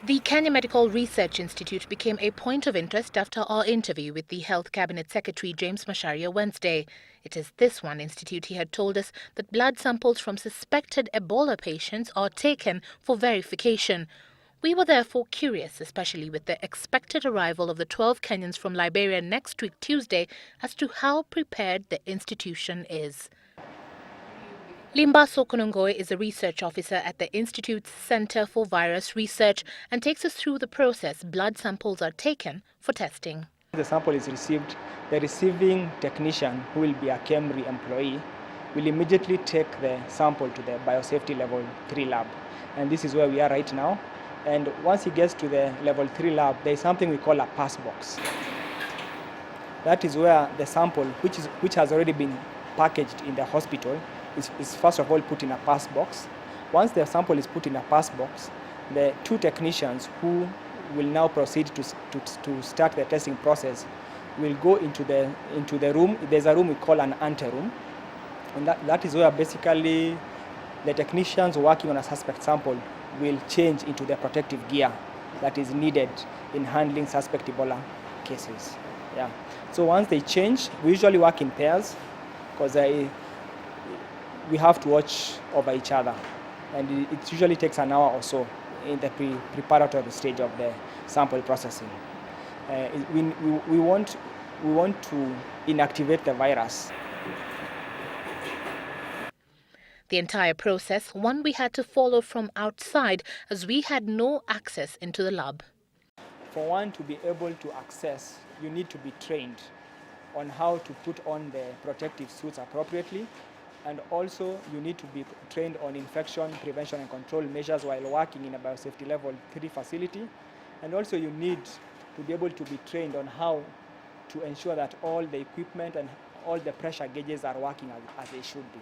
The Kenya Medical Research Institute became a point of interest after our interview with the Health Cabinet Secretary James Macharia Wednesday. It is this one institute he had told us that blood samples from suspected Ebola patients are taken for verification. We were therefore curious, especially with the expected arrival of the 12 Kenyans from Liberia next week Tuesday, as to how prepared the institution is. Limbaso Konongoe is a research officer at the Institute's Center for Virus Research and takes us through the process blood samples are taken for testing. The sample is received. The receiving technician, who will be a KEMRI employee, will immediately take the sample to the biosafety level 3 lab. And this is where we are right now. And once he gets to the level 3 lab, there is something we call a pass box. That is where the sample, which has already been packaged in the hospital, is first of all put in a pass box. Once the sample is put in a pass box, the 2 technicians who will now proceed to start the testing process will go into the room. There's a room we call an anteroom, and that is where basically the technicians working on a suspect sample will change into the protective gear that is needed in handling suspect Ebola cases. Yeah. So once they change, we usually work in pairs because we have to watch over each other, and it usually takes an hour or so in the preparatory stage of the sample processing. We want to inactivate the virus. The entire process, one we had to follow from outside as we had no access into the lab. For one to be able to access, you need to be trained on how to put on the protective suits appropriately, and also you need to be trained on infection prevention and control measures while working in a biosafety level 3 facility, and also you need to be able to be trained on how to ensure that all the equipment and all the pressure gauges are working as they should be.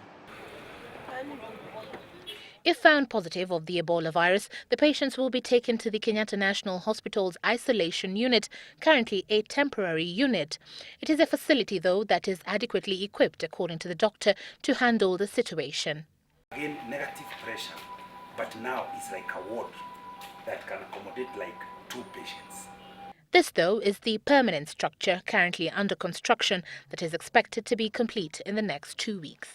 If found positive of the Ebola virus, the patients will be taken to the Kenyatta National Hospital's isolation unit, currently a temporary unit. It is a facility, though, that is adequately equipped, according to the doctor, to handle the situation. Again, negative pressure, but now it's like a ward that can accommodate like 2 patients. This, though, is the permanent structure currently under construction that is expected to be complete in the next 2 weeks.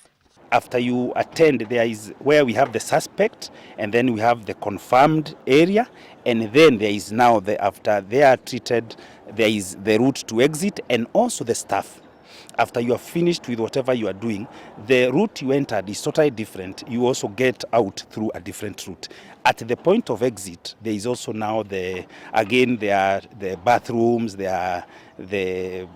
After you attend, there is where we have the suspect, and then we have the confirmed area, and then there is now, after they are treated, there is the route to exit and also the staff. After you are finished with whatever you are doing, the route you entered is totally different. You also get out through a different route. At the point of exit, there is also now there are the bathrooms, there are the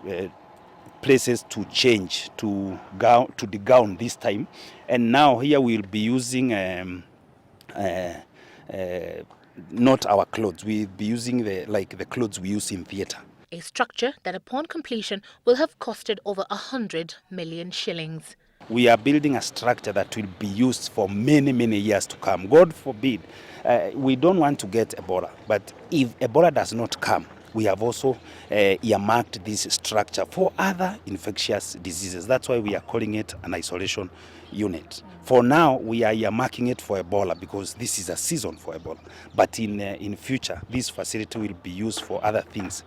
places to change to the gown this time, and now here we'll be using not our clothes. We'll be using the clothes we use in theatre. A structure that upon completion will have costed over 100 million shillings. We are building a structure that will be used for many, many years to come. God forbid, we don't want to get Ebola, but if Ebola does not come, we have also earmarked this structure for other infectious diseases. That's why we are calling it an isolation unit. For now, we are earmarking it for Ebola because this is a season for Ebola. But in future, this facility will be used for other things.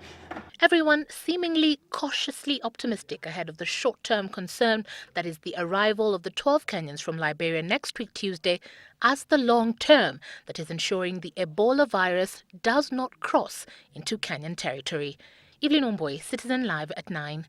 Everyone seemingly cautiously optimistic ahead of the short-term concern that is the arrival of the 12 Kenyans from Liberia next week Tuesday, as the long-term that is ensuring the Ebola virus does not cross into Kenyan territory. Evelyn Omboy, Citizen Live at 9.